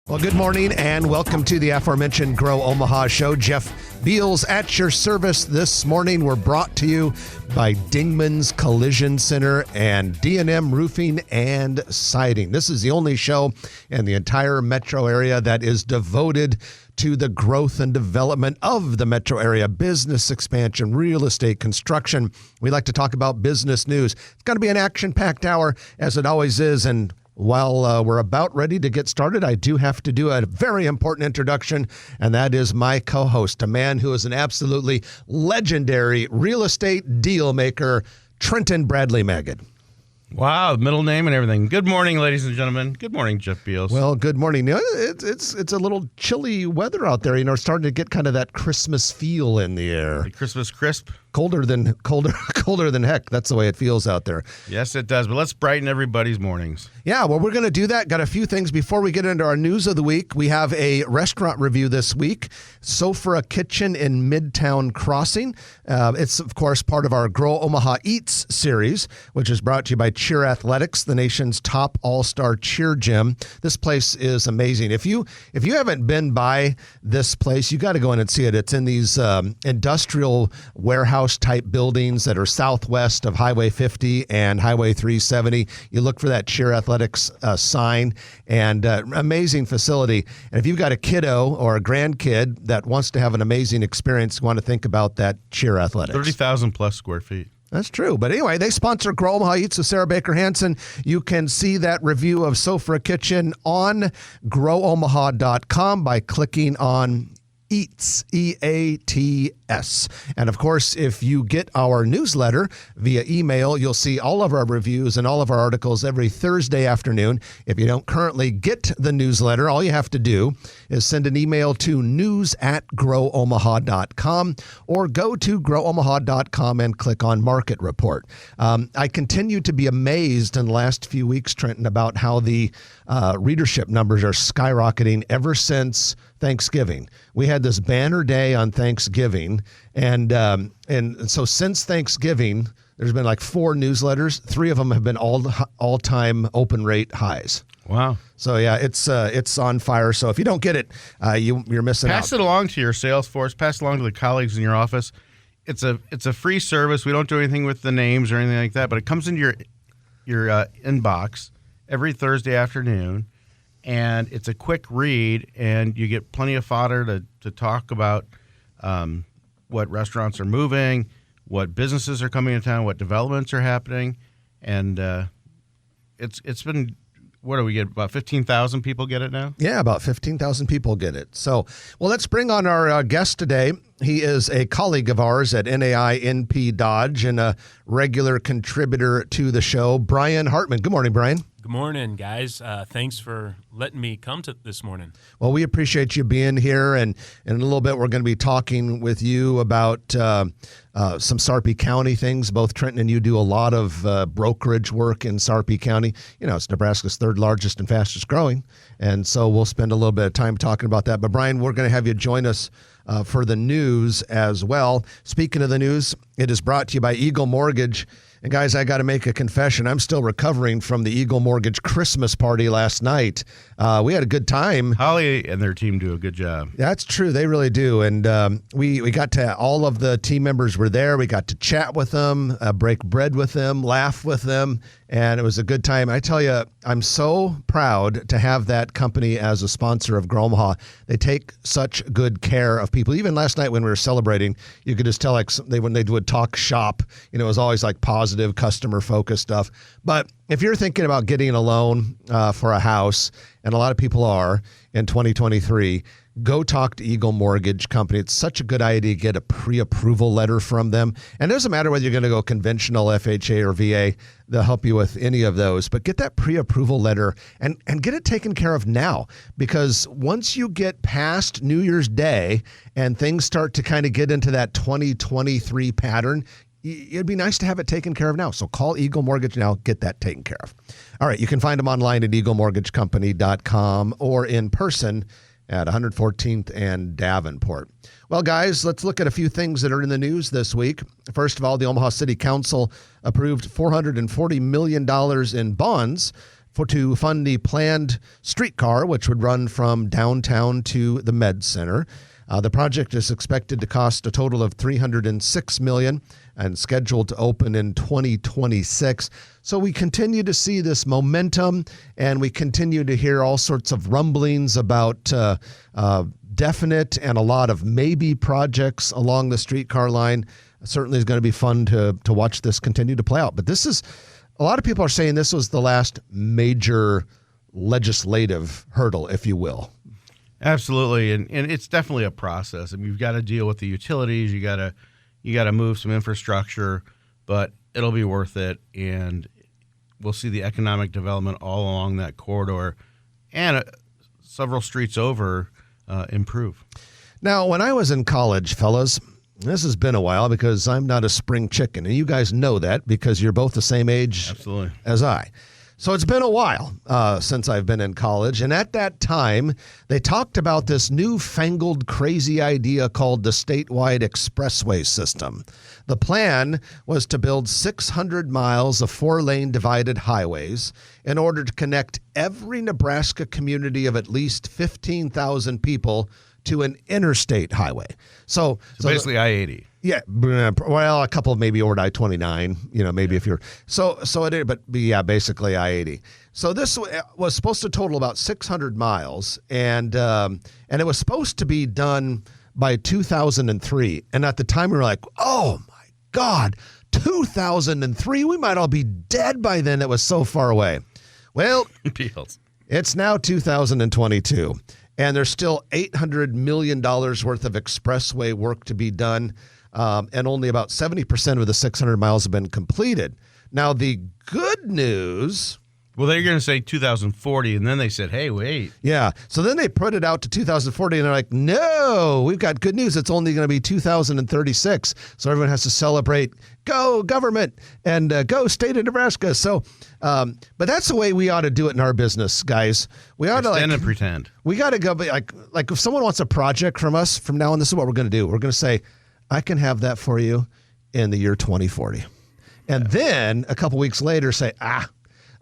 Well, good morning and welcome to the aforementioned Grow Omaha show. Jeff Beals at your service this morning. We're brought to you by Dingman's Collision Center and D&M Roofing and Siding. This is the only show in the entire metro area that is devoted to the growth and development of the metro area, business expansion, real estate, construction. We like to talk about business news. It's going to be an action-packed hour, as it always is, and while we're about ready to get started, I do have to do a very important introduction, and that is my co-host, a man who is an absolutely legendary real estate deal maker, Trenton Bradley Magid. Wow, middle name and everything. Good morning, ladies and gentlemen. Good morning, Jeff Beals. Well, good morning. You know, it's a little chilly weather out there. You know, starting to get kind of that Christmas feel in the air. The Christmas crisp. Colder than heck. That's the way it feels out there. Yes, it does. But let's brighten everybody's mornings. Yeah, well, we're going to do that. Got a few things before we get into our news of the week. We have a restaurant review this week, Sofra Kitchen in Midtown Crossing. It's, of course, part of our Grow Omaha Eats series, which is brought to you by Cheer Athletics, the nation's top all-star cheer gym. This place is amazing. If you haven't been by this place, you got to go in and see it. It's in these industrial warehouse type buildings that are southwest of Highway 50 and Highway 370. You look for that Cheer Athletics sign, and amazing facility. And if you've got a kiddo or a grandkid that wants to have an amazing experience, you want to think about that Cheer Athletics. 30,000 plus square feet. That's true. But anyway, they sponsor Grow Omaha Eats with Sarah Baker Hansen. You can see that review of Sofra Kitchen on growomaha.com by clicking on Eats, E-A-T-S. And of course, if you get our newsletter via email, you'll see all of our reviews and all of our articles every Thursday afternoon. If you don't currently get the newsletter, all you have to do is send an email to news@growomaha.com or go to growomaha.com and click on Market Report. I continue to be amazed in the last few weeks, Trenton, about how the readership numbers are skyrocketing ever since Thanksgiving. We had this banner day on Thanksgiving, and so since Thanksgiving, there's been like 4 newsletters. 3 of them have been all-time open rate highs. Wow. So yeah, it's on fire. So if you don't get it, you're missing out. Pass it along to your sales force. Pass it along to the colleagues in your office. It's a free service. We don't do anything with the names or anything like that, but it comes into your inbox every Thursday afternoon. And it's a quick read, and you get plenty of fodder to talk about what restaurants are moving, what businesses are coming to town, what developments are happening. And it's been, what do we get, about 15,000 people get it now? Yeah, about 15,000 people get it. So, well, let's bring on our guest today. He is a colleague of ours at NAI NP Dodge and a regular contributor to the show, Brian Hartman. Good morning, Brian. Good morning, guys. Thanks for letting me come to this morning. Well, we appreciate you being here, and in a little bit we're going to be talking with you about some Sarpy County things. Both Trenton and you do a lot of brokerage work in Sarpy County. You know, it's Nebraska's 3rd largest and fastest growing, and so we'll spend a little bit of time talking about that. But Brian, we're going to have you join us for the news as well. Speaking of the news, it is brought to you by Eagle Mortgage. And guys, I got to make a confession. I'm still recovering from the Eagle Mortgage Christmas party last night. We had a good time. Holly and their team do a good job. That's true. They really do. And we got to, all of the team members were there. We got to chat with them, break bread with them, laugh with them. And it was a good time. I tell you, I'm so proud to have that company as a sponsor of Grow Omaha. They take such good care of people. Even last night when we were celebrating, you could just tell like when they would talk shop, you know, it was always like positive customer focused stuff. But if you're thinking about getting a loan for a house, and a lot of people are in 2023, go talk to Eagle Mortgage Company. It's such a good idea to get a pre-approval letter from them. And it doesn't matter whether you're going to go conventional FHA or VA. They'll help you with any of those. But get that pre-approval letter and get it taken care of now. Because once you get past New Year's Day and things start to kind of get into that 2023 pattern, it'd be nice to have it taken care of now. So call Eagle Mortgage now. Get that taken care of. All right. You can find them online at eaglemortgagecompany.com or in person at 114th and Davenport. Well, guys, let's look at a few things that are in the news this week. First of all, the Omaha City Council approved $440 million in bonds to fund the planned streetcar, which would run from downtown to the Med Center. The project is expected to cost a total of $306 million and scheduled to open in 2026. So we continue to see this momentum, and we continue to hear all sorts of rumblings about definite and a lot of maybe projects along the streetcar line. Certainly is going to be fun to watch this continue to play out. But this is, a lot of people are saying this was the last major legislative hurdle, if you will. Absolutely, and it's definitely a process. I mean, you've got to deal with the utilities. You got to move some infrastructure, but it'll be worth it, and we'll see the economic development all along that corridor, and several streets over improve. Now, when I was in college, fellas, this has been a while because I'm not a spring chicken, and you guys know that because you're both the same age Absolutely. as I. So it's been a while since I've been in college, and at that time, they talked about this newfangled crazy idea called the statewide expressway system. The plan was to build 600 miles of 4-lane divided highways in order to connect every Nebraska community of at least 15,000 people to an interstate highway. So basically I-80. Yeah, well, a couple maybe over I-29, maybe if you're so it, but yeah, basically I-80. So this was supposed to total about 600 miles, and it was supposed to be done by 2003. And at the time, we were like, oh my God, 2003, we might all be dead by then. It was so far away. Well, it's now 2022. And there's still $800 million worth of expressway work to be done, and only about 70% of the 600 miles have been completed. Now, the good news... Well, they're going to say 2040, and then they said, hey, wait. Yeah, so then they put it out to 2040, and they're like, no, we've got good news. It's only going to be 2036. So everyone has to celebrate, go government, and go state of Nebraska. So, but that's the way we ought to do it in our business, guys. We ought to and pretend. We got to go, like if someone wants a project from us from now on, this is what we're going to do. We're going to say, I can have that for you in the year 2040. And then a couple weeks later say,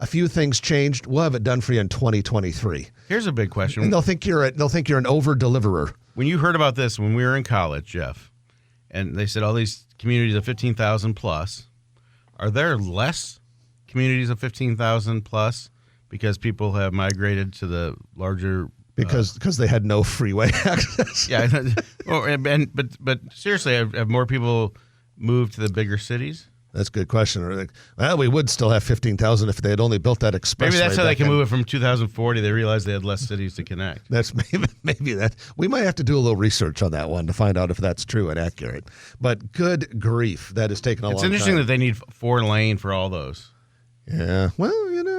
a few things changed. We'll have it done for you in 2023. Here's a big question. And they'll think you're an over-deliverer. When you heard about this when we were in college, Jeff, and they said all these communities of 15,000 plus, are there less communities of 15,000 plus because people have migrated to the larger? Because they had no freeway access. Yeah, but seriously, have more people moved to the bigger cities? That's a good question. Well, we would still have 15,000 if they had only built that expressway. Maybe that's how they can move it from 2040. They realized they had less cities to connect. That's maybe that. We might have to do a little research on that one to find out if that's true and accurate. But good grief, that has taken a long time. It's interesting that they need 4-lane for all those. Yeah. Well,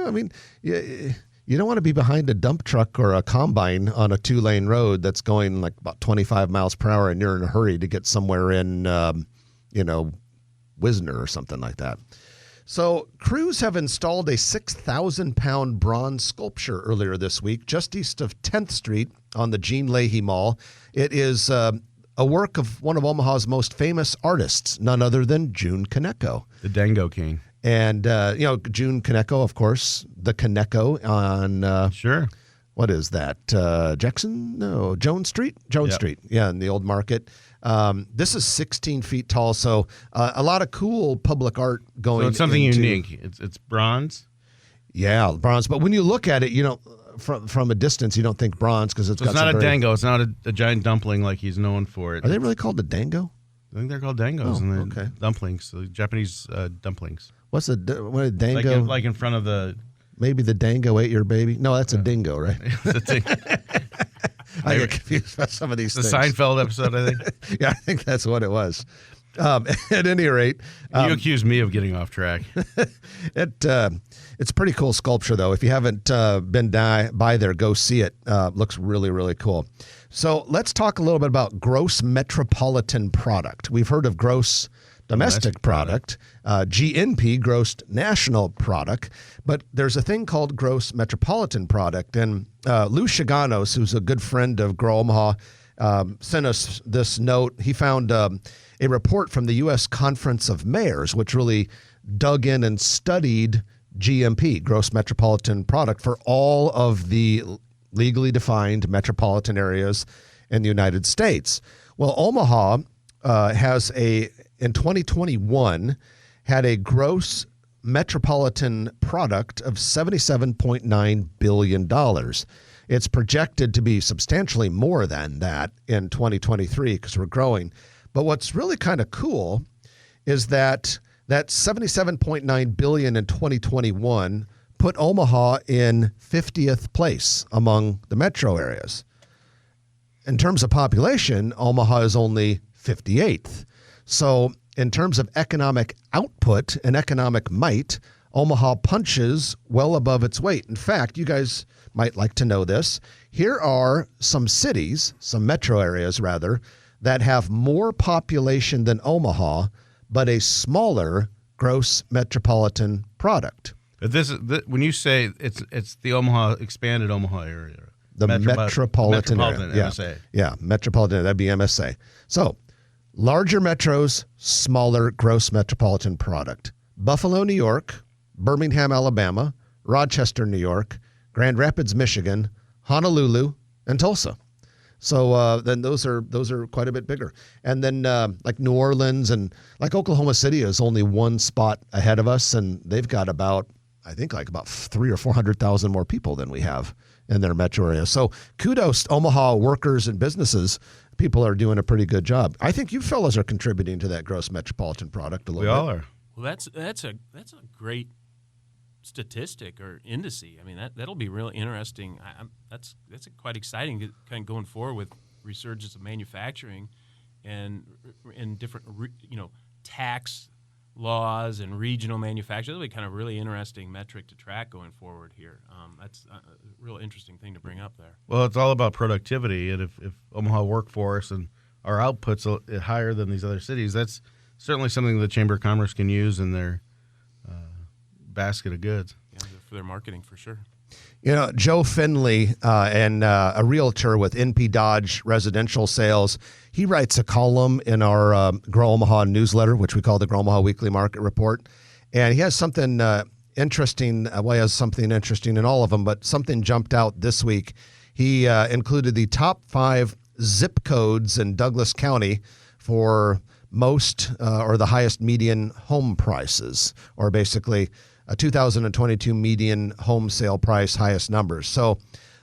I mean, you don't want to be behind a dump truck or a combine on a 2-lane road that's going like about 25 miles per hour, and you're in a hurry to get somewhere in, Wisner or something like that. So crews have installed a 6,000-pound bronze sculpture earlier this week just east of 10th Street on the Gene Leahy Mall. It is a work of one of Omaha's most famous artists, none other than June Kaneko. The Dango King. And, June Kaneko, of course, the Kaneko on... Sure. What is that? Jackson? No, Jones Street? Jones Street, yeah, in the old market. This is 16 feet tall, so a lot of cool public art going. So it's something into, unique. It's bronze. Yeah, bronze. But when you look at it, from a distance, you don't think bronze because it's not a dango. It's not a giant dumpling like he's known for it. Are they really called a dango? I think they're called dangos. Dumplings, the Japanese dumplings. What's a dango? Like in front of the. Maybe the dango ate your baby. No, that's a dingo, right? I get confused about some of these things. The Seinfeld episode, I think. Yeah, I think that's what it was. At any rate, you accuse me of getting off track. It's a pretty cool sculpture, though. If you haven't been by there, go see it. Looks really, really cool. So let's talk a little bit about gross metropolitan product. We've heard of gross domestic product, GNP, gross national product, but there's a thing called gross metropolitan product. And Lou Chiganos, who's a good friend of Grow Omaha, sent us this note. He found a report from the U.S. Conference of Mayors, which really dug in and studied GMP, gross metropolitan product, for all of the legally defined metropolitan areas in the United States. Well, Omaha in 2021 had a gross metropolitan product of $77.9 billion. It's projected to be substantially more than that in 2023 because we're growing. But what's really kind of cool is that $77.9 billion in 2021 put Omaha in 50th place among the metro areas. In terms of population, Omaha is only 58th. So in terms of economic output and economic might, Omaha punches well above its weight. In fact, you guys might like to know this. Here are some cities, some metro areas rather, that have more population than Omaha, but a smaller gross metropolitan product. But when you say it's the expanded Omaha area. The metropolitan area. MSA. Yeah, metropolitan, that'd be MSA. So, larger metros, smaller gross metropolitan product. Buffalo, New York, Birmingham, Alabama, Rochester, New York, Grand Rapids, Michigan, Honolulu, and Tulsa. So then those are quite a bit bigger. And then like New Orleans and like Oklahoma City is only one spot ahead of us, and they've got about 300,000 or 400,000 more people than we have in their metro area. So kudos to Omaha workers and businesses. People are doing a pretty good job. I think you fellas are contributing to that gross metropolitan product a little bit. We all are. Well, that's a great statistic or indice. I mean, that'll be really interesting. That's quite exciting, kind of going forward with resurgence of manufacturing and in different tax laws and regional manufacturing. That'll be kind of really interesting metric to track going forward here. That's a real interesting thing to bring up there. Well, it's all about productivity, and if Omaha workforce and our output's higher than these other cities, that's certainly something the Chamber of Commerce can use in their basket of goods. Yeah, for their marketing, for sure. Joe Finley, and a realtor with NP Dodge Residential Sales, he writes a column in our Grow Omaha newsletter, which we call the Grow Omaha Weekly Market Report. And he has something interesting. Well, he has something interesting in all of them, but something jumped out this week. He included the top 5 zip codes in Douglas County for most or the highest median home prices, or basically a 2022 median home sale price, highest numbers. So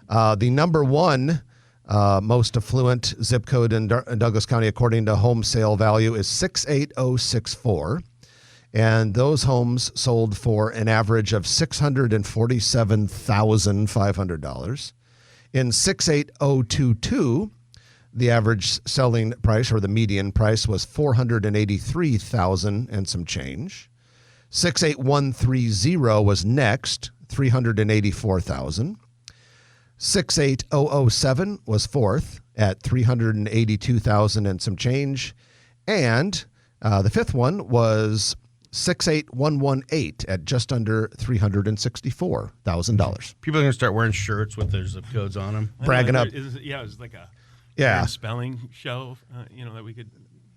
the number one most affluent zip code in Douglas County, according to home sale value, is 68064. And those homes sold for an average of $647,500. In 68022, the average selling price, or the median price, was $483,000 and some change. 68130 was next, $384,000. 68007 was fourth at $382,000 and some change. And the fifth one was 68118 at just under $364,000. People are going to start wearing shirts with their zip codes on them. Bragging up. It was like a spelling show, that we could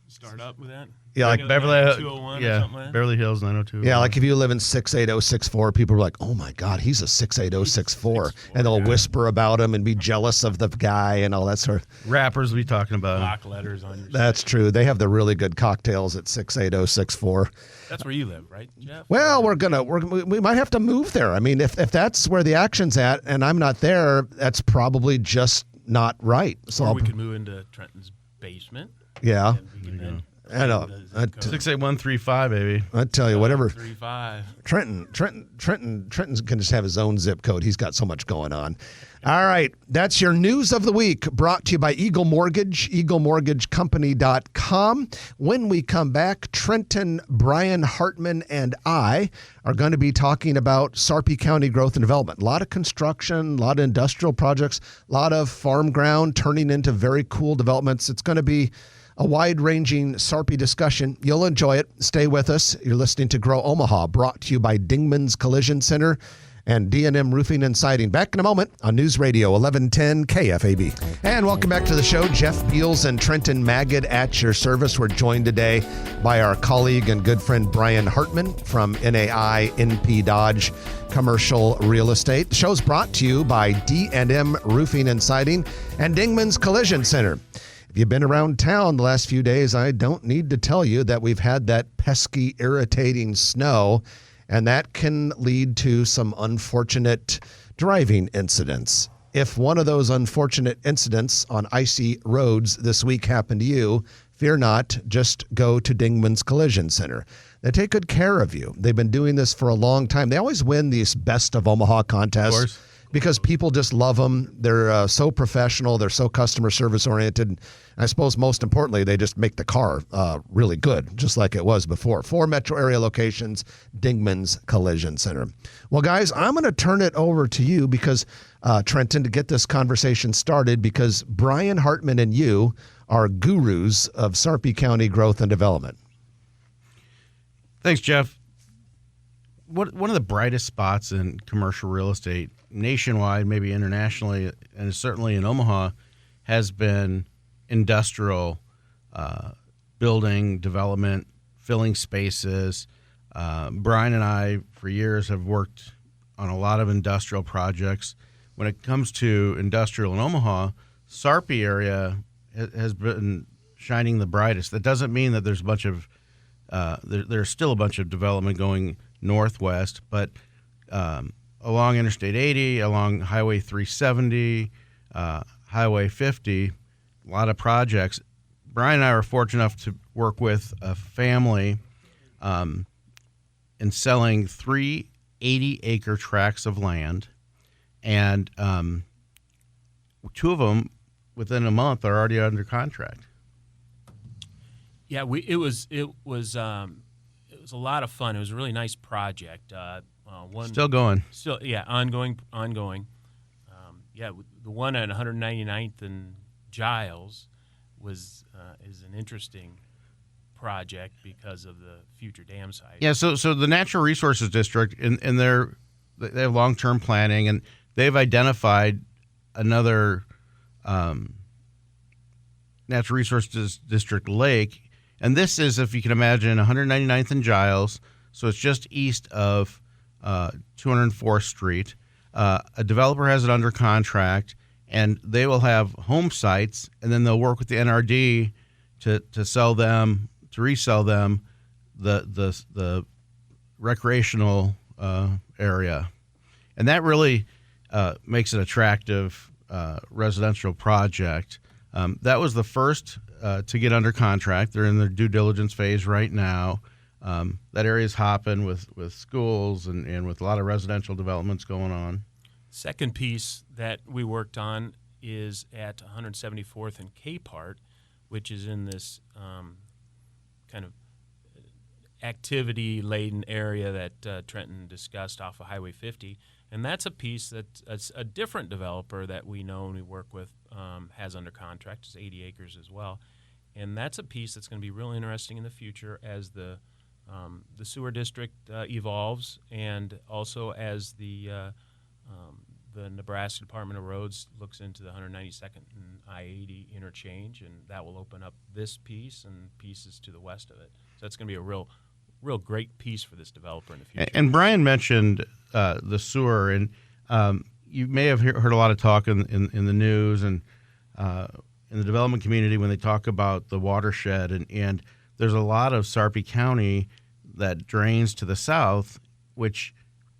start up with that. Yeah, like Beverly 201 or something like that. Beverly Hills 902. Yeah, like if you live in 68064, people are like, oh my God, he's a 68064. And they'll whisper about him and be jealous of the guy and all that sort of. Rappers will be talking about him. Block letters on your That's true. They have the really good cocktails at 68064. That's where you live, right, Jeff? Well, we might have to move there. I mean, if that's where the action's at and I'm not there, that's probably just not right. So we could move into Trenton's basement. Yeah. And we could then I know. 68135, baby. I tell you, whatever. 35. Trenton can just have his own zip code. He's got so much going on. All right. That's your news of the week, brought to you by Eagle Mortgage, eaglemortgagecompany.com. When we come back, Trenton, Brian Hartman, and I are going to be talking about Sarpy County growth and development. A lot of construction, a lot of industrial projects, a lot of farm ground turning into very cool developments. It's going to be a wide-ranging Sarpy discussion. You'll enjoy it. Stay with us. You're listening to Grow Omaha, brought to you by Dingman's Collision Center. and D&M Roofing and Siding. Back in a moment on News Radio 1110 KFAB. And welcome back to the show. Jeff Beals and Trenton Magid at your service. We're joined today by our colleague and good friend Brian Hartman from NAI NP Dodge Commercial Real Estate. The show's brought to you by D&M Roofing and Siding and Dingman's Collision Center. If you've been around town the last few days, I don't need to tell you that we've had that pesky, irritating snow, and that can lead to some unfortunate driving incidents. If one of those unfortunate incidents on icy roads this week happened to you, fear not, just go to Dingman's Collision Center. They take good care of you. They've been doing this for a long time. They always win these Best of Omaha contests because people just love them. They're so professional. They're so customer service oriented. I suppose most importantly, they just make the car really good, just like it was before. 4 metro area locations, Dingman's Collision Center. Well, guys, I'm going to turn it over to you because, Trenton, to get this conversation started, because Brian Hartman and you are gurus of Sarpy County growth and development. Thanks, Jeff. One of the brightest spots in commercial real estate nationwide, maybe internationally, and certainly in Omaha, has been industrial building, development, filling spaces. Brian and I, for years, have worked on a lot of industrial projects. When it comes to industrial in Omaha, Sarpy area has been shining the brightest. That doesn't mean that there's a bunch of there's still a bunch of development going northwest, but along Interstate 80, along Highway 370, Highway 50, a lot of projects. Brian and I were fortunate enough to work with a family in selling 3 80-acre tracts of land, and 2 of them within a month are already under contract. Yeah, it was a lot of fun. It was a really nice project. Still going. Ongoing. The one at 199th and Giles is an interesting project because of the future dam site. Yeah, so the Natural Resources District they have long-term planning, and they've identified another Natural Resources District lake. And this is, if you can imagine, 199th and Giles, so it's just east of 204th Street. A developer has it under contract, and they will have home sites, and then they'll work with the NRD to sell them, to resell them, the recreational area, and that really makes it attractive residential project. That was the first to get under contract. They're in their due diligence phase right now. That area is hopping with schools and with a lot of residential developments going on. Second piece that we worked on is at 174th and Capehart, which is in this kind of activity-laden area that Trenton discussed off of Highway 50. And that's a piece that's a different developer that we know and we work with has under contract. It's 80 acres as well. And that's a piece that's going to be real interesting in the future as the sewer district evolves, and also as the Nebraska Department of Roads looks into the 192nd and I-80 interchange, and that will open up this piece and pieces to the west of it. So that's going to be a real great piece for this developer in the future. And Brian mentioned the sewer, and you may have heard a lot of talk in the news and in the development community when they talk about the watershed, and there's a lot of Sarpy County that drains to the south, which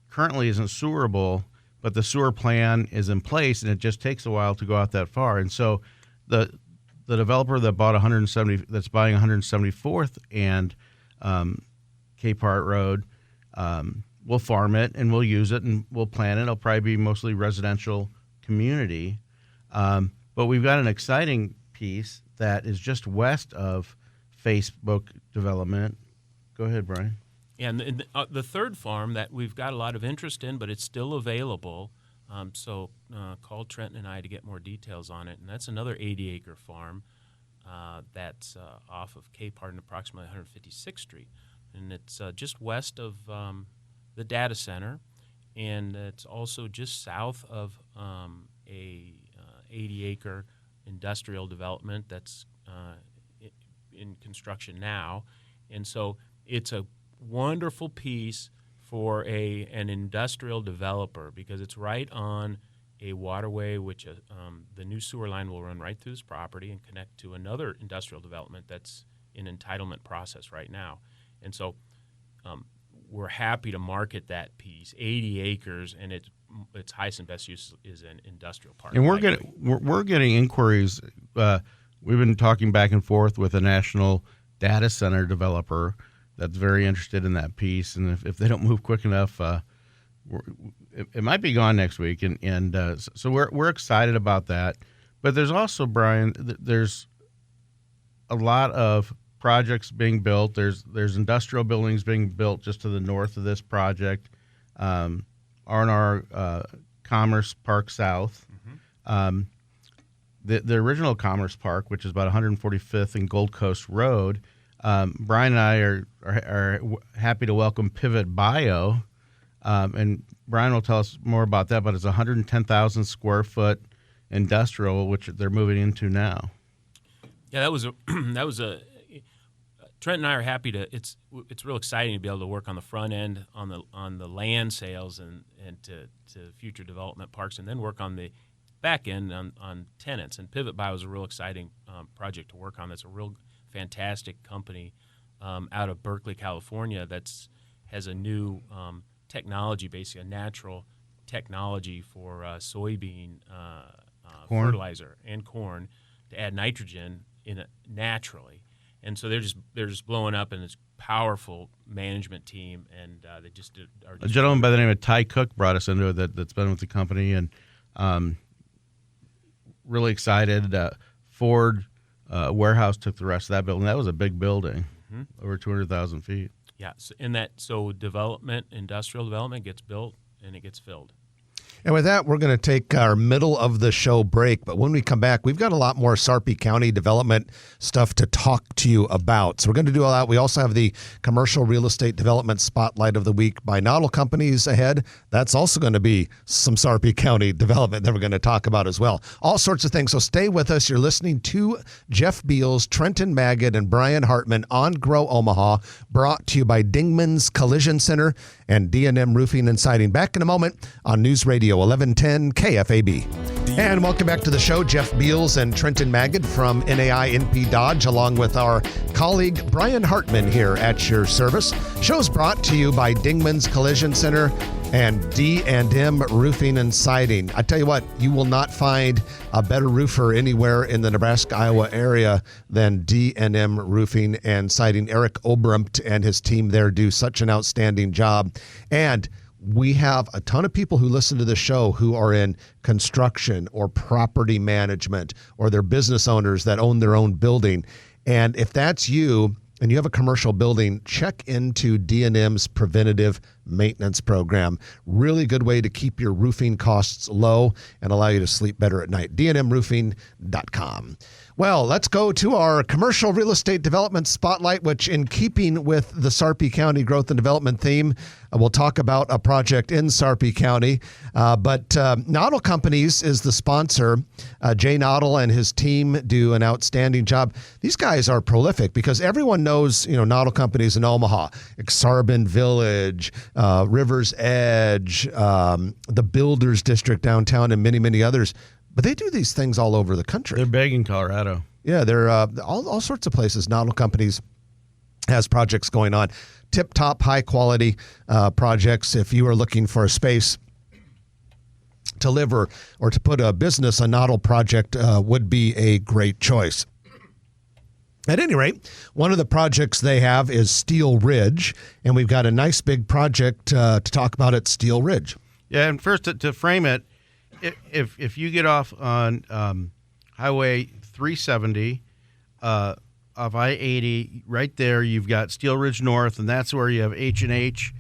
currently isn't sewerable, but the sewer plan is in place, and it just takes a while to go out that far. And so the developer that bought that's buying 174th and Capehart Road, we'll farm it and we'll use it and we'll plan it. It'll probably be mostly residential community. But we've got an exciting piece that is just west of Facebook development. Go ahead, Brian. And the third farm that we've got a lot of interest in, but it's still available. So call Trenton and I to get more details on it. And that's another 80-acre farm that's off of Capehart and approximately 156th Street. And it's just west of the data center. and it's also just south of a 80-acre industrial development that's in construction now. And so it's a wonderful piece for an industrial developer because it's right on a waterway, which the new sewer line will run right through this property and connect to another industrial development that's in entitlement process right now. And so we're happy to market that piece, 80 acres, and its highest and best use is an industrial park. And we're getting inquiries. We've been talking back and forth with a national data center developer that's very interested in that piece, and if they don't move quick enough, it might be gone next week. And so we're excited about that. But there's also, Brian, there's a lot of projects being built. There's industrial buildings being built just to the north of this project. R&R Commerce Park South. Mm-hmm. The original Commerce Park, which is about 145th and Gold Coast Road, Brian and I are happy to welcome Pivot Bio, and Brian will tell us more about that, but it's 110,000 square foot industrial, which they're moving into now. Yeah, that was Trent and I are happy to. It's real exciting to be able to work on the front end on the land sales and to future development parks, and then work on the back end on tenants. And Pivot Bio is a real exciting project to work on. That's a real fantastic company out of Berkeley, California. Has a new technology, basically a natural technology for soybean fertilizer and corn to add nitrogen naturally. And so they're just blowing up, and it's a powerful management team, and they just are. A gentleman by the name of Ty Cook brought us into it that's been with the company, and really excited. Ford warehouse took the rest of that building. That was a big building, over 200,000 feet. Yeah, so industrial development gets built and it gets filled. And with that, we're going to take our middle of the show break. But when we come back, we've got a lot more Sarpy County development stuff to talk to you about. So we're going to do all that. We also have the commercial real estate development spotlight of the week by Noddle Companies ahead. That's also going to be some Sarpy County development that we're going to talk about as well. All sorts of things. So stay with us. You're listening to Jeff Beals, Trenton Magid, and Brian Hartman on Grow Omaha, brought to you by Dingman's Collision Center and D&M Roofing and Siding. Back in a moment on News Radio 1110 KFAB. And welcome back to the show. Jeff Beals and Trenton Magid from NAI NP Dodge, along with our colleague Brian Hartman here at your service. Show's brought to you by Dingman's Collision Center and D&M Roofing and Siding. I tell you what, you will not find a better roofer anywhere in the Nebraska-Iowa area than D&M Roofing and Siding. Eric Obrumt and his team there do such an outstanding job. And we have a ton of people who listen to the show who are in construction or property management, or they're business owners that own their own building. And if that's you and you have a commercial building, check into D&M's preventative maintenance program. Really good way to keep your roofing costs low and allow you to sleep better at night. dnmroofing.com. Well, let's go to our commercial real estate development spotlight, which, in keeping with the Sarpy County growth and development theme, we'll talk about a project in Sarpy County. But Noddle Companies is the sponsor. Jay Noddle and his team do an outstanding job. These guys are prolific because everyone knows, Noddle Companies in Omaha, Exarban Village, River's Edge, the Builders District downtown, and many, many others. But they do these things all over the country. They're big in Colorado. Yeah, they're all sorts of places. Noddle Companies has projects going on. Tip-top, high-quality projects. If you are looking for a space to live or to put a business, a Noddle project would be a great choice. At any rate, one of the projects they have is Steel Ridge, and we've got a nice big project to talk about at Steel Ridge. Yeah, and first to frame it, if you get off on Highway 370 of I-80, right there you've got Steel Ridge North, and that's where you have H&H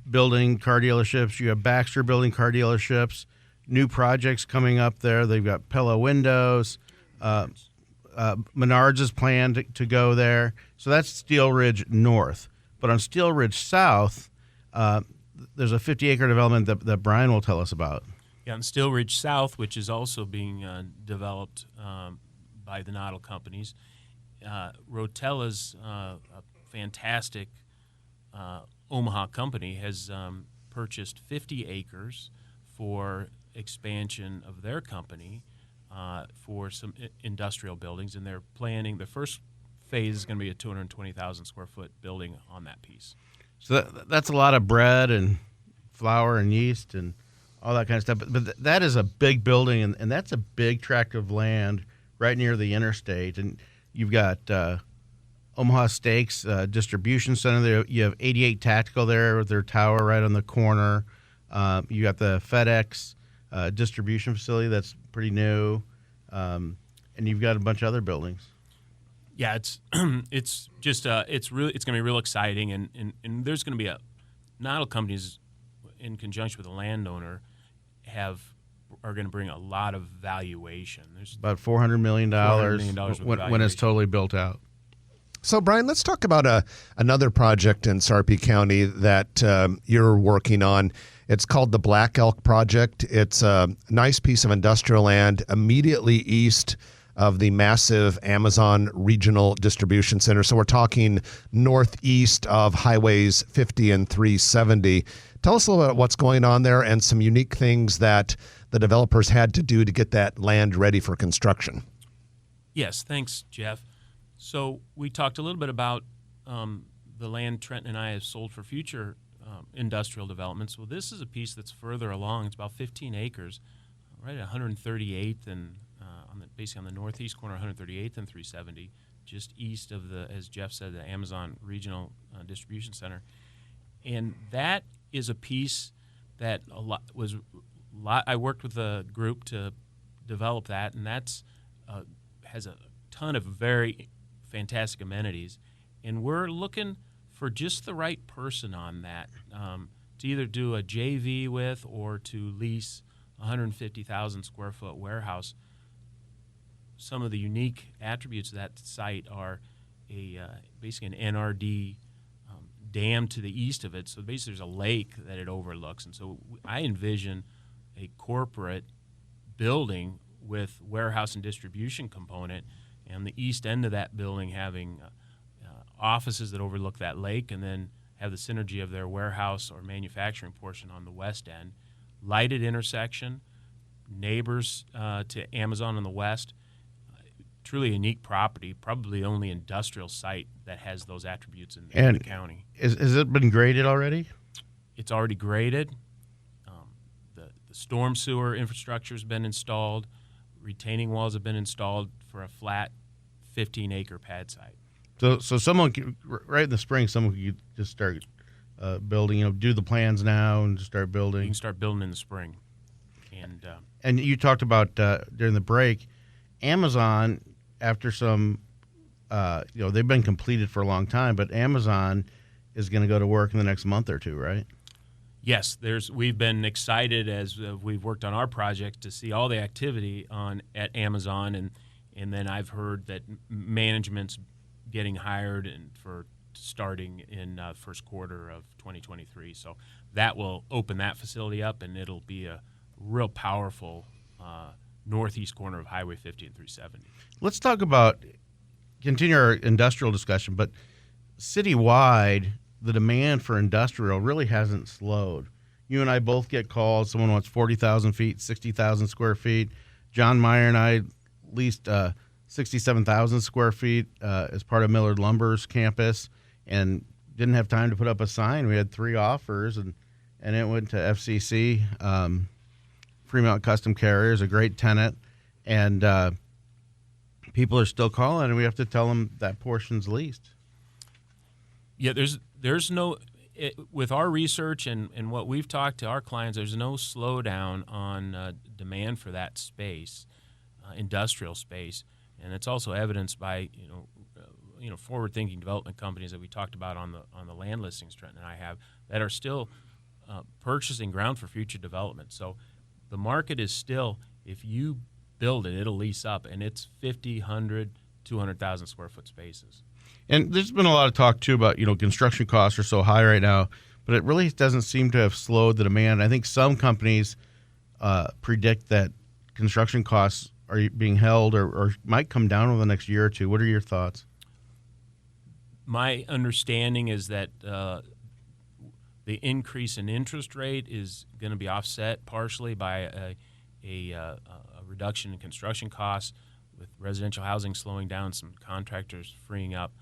building car dealerships. You have Baxter building car dealerships. New projects coming up there. They've got Pella Windows. Menards is planned to go there. So that's Steel Ridge North. But on Steel Ridge South, there's a 50-acre development that Brian will tell us about. Yeah, and Still Ridge South, which is also being developed by the Noddle companies. Rotella's a fantastic Omaha company has purchased 50 acres for expansion of their company for some industrial buildings, and they're planning the first phase is going to be a 220,000 square foot building on that piece. So that's a lot of bread and flour and yeast and all that kind of stuff. But that is a big building, and that's a big tract of land right near the interstate. And you've got Omaha Steaks distribution center there. You have 88 Tactical there with their tower right on the corner. You got the FedEx distribution facility that's pretty new, and you've got a bunch of other buildings. Yeah, it's it's just it's going to be real exciting, and there's going to be Noddle companies in conjunction with the landowner are going to bring a lot of valuation. There's about $400 million, when it's totally built out. So, Brian, let's talk about another project in Sarpy County that you're working on. It's called the Black Elk Project. It's a nice piece of industrial land immediately east of the massive Amazon Regional Distribution Center. So we're talking northeast of Highways 50 and 370. Tell us a little bit about what's going on there and some unique things that the developers had to do to get that land ready for construction. Yes, thanks, Jeff. So we talked a little bit about the land Trenton and I have sold for future industrial developments. Well, this is a piece that's further along. It's about 15 acres, right at 138th and basically on the northeast corner, 138th and 370, just east of as Jeff said, the Amazon Regional Distribution Center. And that is a piece that I worked with a group to develop that, and that's has a ton of very fantastic amenities. And we're looking for just the right person on that to either do a JV with or to lease 150,000 square foot warehouse. Some of the unique attributes of that site are basically an NRD dam to the east of it. So basically there's a lake that it overlooks. And so I envision a corporate building with warehouse and distribution component, and the east end of that building having offices that overlook that lake, and then have the synergy of their warehouse or manufacturing portion on the west end. Lighted intersection, neighbors to Amazon on the west. Truly unique property, probably the only industrial site that has those attributes in the county. Has it been graded already? It's already graded. The storm sewer infrastructure has been installed. Retaining walls have been installed for a flat 15-acre pad site. So someone could, right in the spring, someone could just start building. Do the plans now and just start building. You can start building in the spring. And you talked about during the break, Amazon. After some, they've been completed for a long time, but Amazon is going to go to work in the next month or two, right? Yes, we've been excited as we've worked on our project to see all the activity at Amazon, and then I've heard that management's getting hired and for starting in first quarter of 2023. So that will open that facility up, and it'll be a real powerful northeast corner of Highway 50 and 370. Let's talk about, continue our industrial discussion, but citywide, the demand for industrial really hasn't slowed. You and I both get calls. Someone wants 40,000 feet, 60,000 square feet. John Meyer and I leased 67,000 square feet as part of Millard Lumber's campus and didn't have time to put up a sign. We had 3 offers, and it went to FCC. Fremont Custom Carriers, a great tenant, and people are still calling, and we have to tell them that portion's leased. Yeah, there's no with our research and what we've talked to our clients, there's no slowdown on demand for that space, industrial space, and it's also evidenced by forward-thinking development companies that we talked about on the land listings Trent and I have that are still purchasing ground for future development. So the market is still, if you build it, it'll lease up, and it's 50, 100, 200,000 square foot spaces. And there's been a lot of talk, too, about, construction costs are so high right now. but it really doesn't seem to have slowed the demand. I think some companies predict that construction costs are being held or might come down over the next year or two. What are your thoughts? My understanding is that the increase in interest rate is going to be offset partially by a reduction in construction costs. With residential housing slowing down, some contractors freeing up,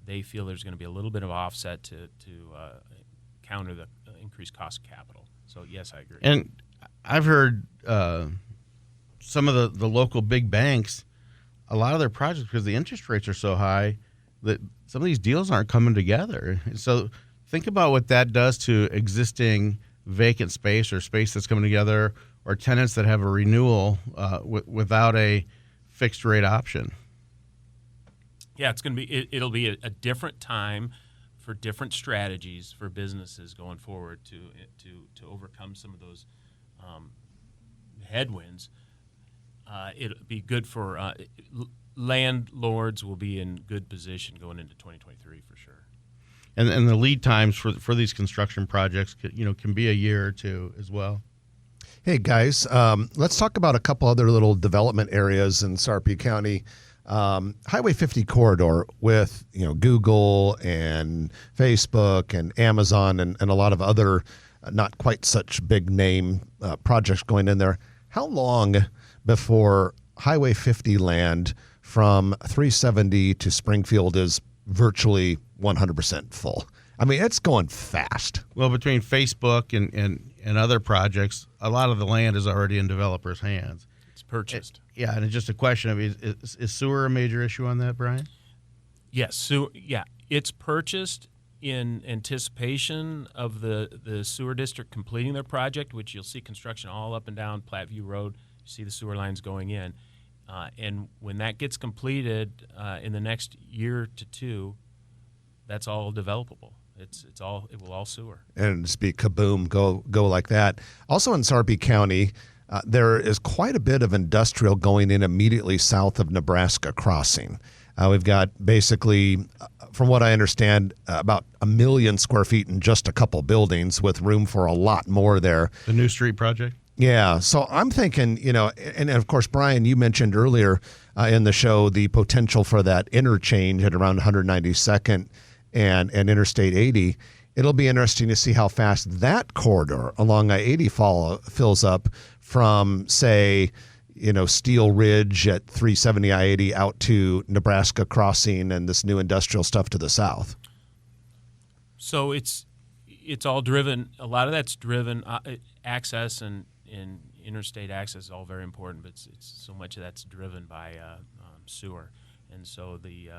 they feel there's going to be a little bit of offset to counter the increased cost of capital. So, yes, I agree. And I've heard some of the local big banks, a lot of their projects, because the interest rates are so high, that some of these deals aren't coming together. So think about what that does to existing vacant space or space that's coming together, or tenants that have a renewal without a fixed rate option. Yeah, it's going to be. It'll be a different time for different strategies for businesses going forward to overcome some of those headwinds. It'll be good for landlords. Will be in good position going into 2023 for sure. And the lead times for these construction projects, can be a year or two as well. Hey guys, let's talk about a couple other little development areas in Sarpy County. Highway 50 corridor with Google and Facebook and Amazon and a lot of other not quite such big name projects going in there. How long before Highway 50 land from 370 to Springfield is virtually 100% full? I mean, it's going fast. Well, between Facebook and other projects, a lot of the land is already in developers' hands. It's purchased. And it's just a question of is sewer a major issue on that, Brian? Yes, it's purchased in anticipation of the sewer district completing their project, which you'll see construction all up and down Platteview Road. You see the sewer lines going in. And when that gets completed in the next year to two, that's all developable. It will all sewer. And just be kaboom, go like that. Also in Sarpy County, there is quite a bit of industrial going in immediately south of Nebraska Crossing. We've got basically, from what I understand, about 1 million square feet in just a couple buildings with room for a lot more there. The New Street project? Yeah. So I'm thinking, and of course, Brian, you mentioned earlier in the show the potential for that interchange at around 192nd and Interstate 80. It'll be interesting to see how fast that corridor along I-80 fills up from, say, Steel Ridge at 370 I-80 out to Nebraska Crossing and this new industrial stuff to the south. So it's all driven. A lot of that's driven access and interstate access is all very important, but it's so much of that's driven by sewer. And so the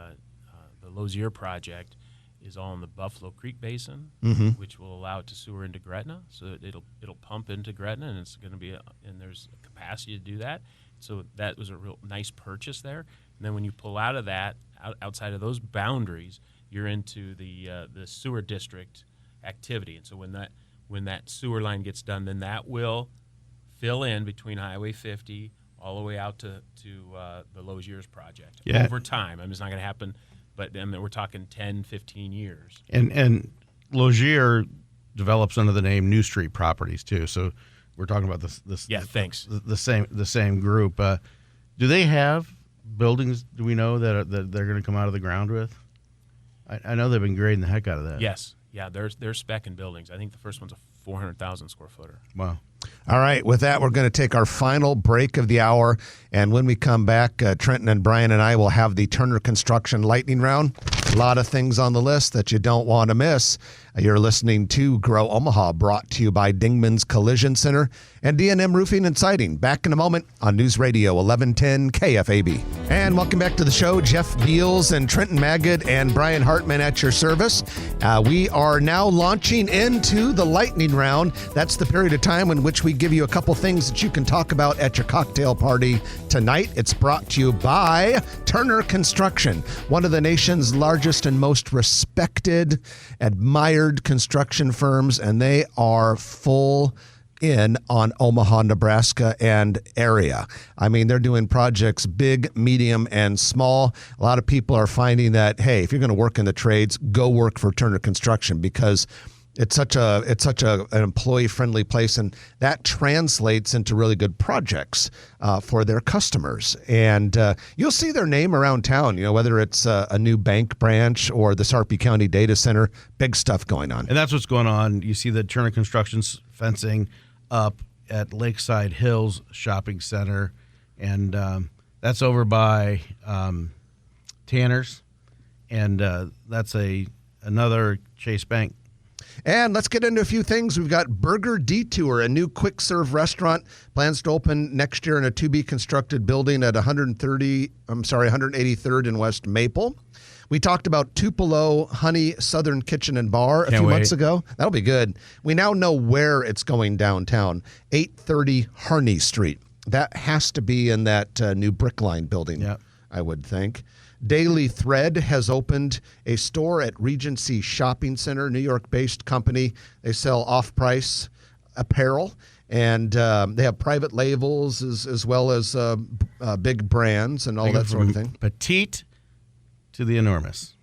Lozier project is all in the Buffalo Creek Basin, which will allow it to sewer into Gretna. So it'll pump into Gretna, and it's going to be and there's a capacity to do that. So that was a real nice purchase there. And then when you pull out of that, outside of those boundaries, you're into the sewer district activity. And so when that sewer line gets done, then that will fill in between Highway 50 all the way out to the Loziers project over time. I mean, it's not going to happen. But then we're talking 10, 15 years. And Lozier develops under the name New Street Properties too. So we're talking about this. Yeah, thanks. The same group. Do they have buildings? Do we know that they're going to come out of the ground with? I know they've been grading the heck out of that. Yes. Yeah, they're spec'ing buildings. I think the first one's a 400,000 square footer. Wow. All right. With that, we're going to take our final break of the hour. And when we come back, Trenton and Brian and I will have the Turner Construction Lightning Round. A lot of things on the list that you don't want to miss. You're listening to Grow Omaha, brought to you by Dingman's Collision Center and D&M Roofing and Siding. Back in a moment on News Radio 1110 KFAB. And welcome back to the show. Jeff Beals and Trenton Magid and Brian Hartman at your service. We are now launching into the Lightning Round. That's the period of time in which we give you a couple things that you can talk about at your cocktail party tonight. It's brought to you by Turner Construction, one of the nation's largest and most respected, admired construction firms, and they are full in on Omaha, Nebraska and area. I mean, they're doing projects big, medium, and small. A lot of people are finding that, hey, if you're going to work in the trades, go work for Turner Construction because It's such an employee friendly place, and that translates into really good projects for their customers. And you'll see their name around town. Whether it's a new bank branch or the Sarpy County Data Center, big stuff going on. And that's what's going on. You see the Turner Construction's fencing up at Lakeside Hills Shopping Center, and that's over by Tanner's, and that's another Chase Bank. And let's get into a few things. We've got Burger Detour, a new quick-serve restaurant, plans to open next year in a to-be-constructed building at 183rd and West Maple. We talked about Tupelo Honey Southern Kitchen and Bar a few months ago. That'll be good. We now know where it's going downtown, 830 Harney Street. That has to be in that new Brickline building, I would think. Daily Thread has opened a store at Regency Shopping Center, New York-based company. They sell off-price apparel, and they have private labels as well as big brands and all that sort of thing. Petite to the enormous.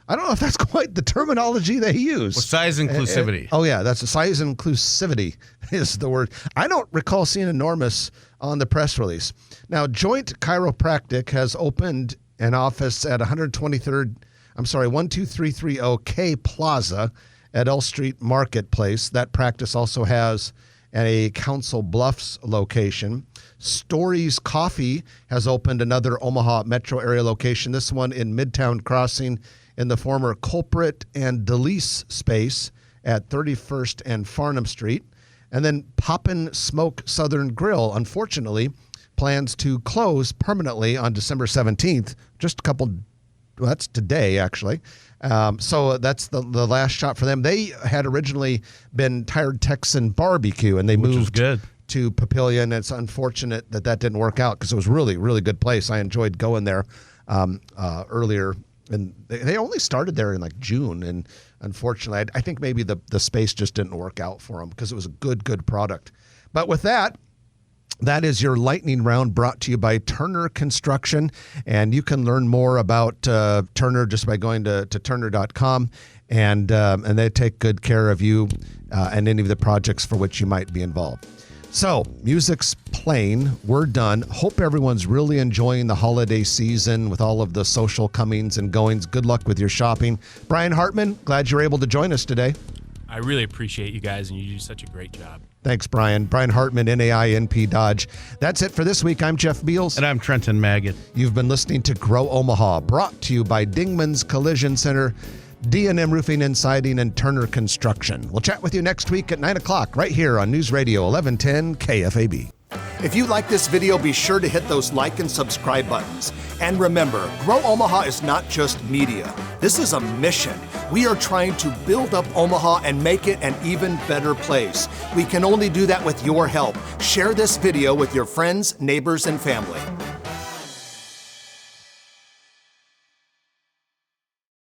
I don't know if that's quite the terminology they use. Well, size inclusivity. That's a size inclusivity is the word. I don't recall seeing enormous on the press release. Now, Joint Chiropractic has opened an office at 12330 K Plaza at L Street Marketplace. That practice also has a Council Bluffs location. Stories Coffee has opened another Omaha metro area location, this one in Midtown Crossing in the former Culprit and Delise space at 31st and Farnham Street. And then Poppin' Smoke Southern Grill, unfortunately, plans to close permanently on December 17th, that's today, actually. So that's the last shot for them. They had originally been Tired Texan Barbecue, and they moved to Papillion. It's unfortunate that didn't work out because it was really, really good place. I enjoyed going there earlier. And they only started there in like June, and unfortunately, I think maybe the space just didn't work out for them because it was a good product. But with that is your lightning round brought to you by Turner Construction, and you can learn more about Turner just by going to turner.com, and they take good care of you and any of the projects for which you might be involved. So, music's playing. We're done. Hope everyone's really enjoying the holiday season with all of the social comings and goings. Good luck with your shopping. Brian Hartman, glad you're able to join us today. I really appreciate you guys, and you do such a great job. Thanks, Brian. Brian Hartman, NAINP Dodge. That's it for this week. I'm Jeff Beals. And I'm Trenton Maggot. You've been listening to Grow Omaha, brought to you by Dingman's Collision Center, D&M Roofing and Siding, and Turner Construction. We'll chat with you next week at 9 o'clock right here on News Radio 1110 KFAB. If you like this video, be sure to hit those like and subscribe buttons. And remember, Grow Omaha is not just media. This is a mission. We are trying to build up Omaha and make it an even better place. We can only do that with your help. Share this video with your friends, neighbors, and family.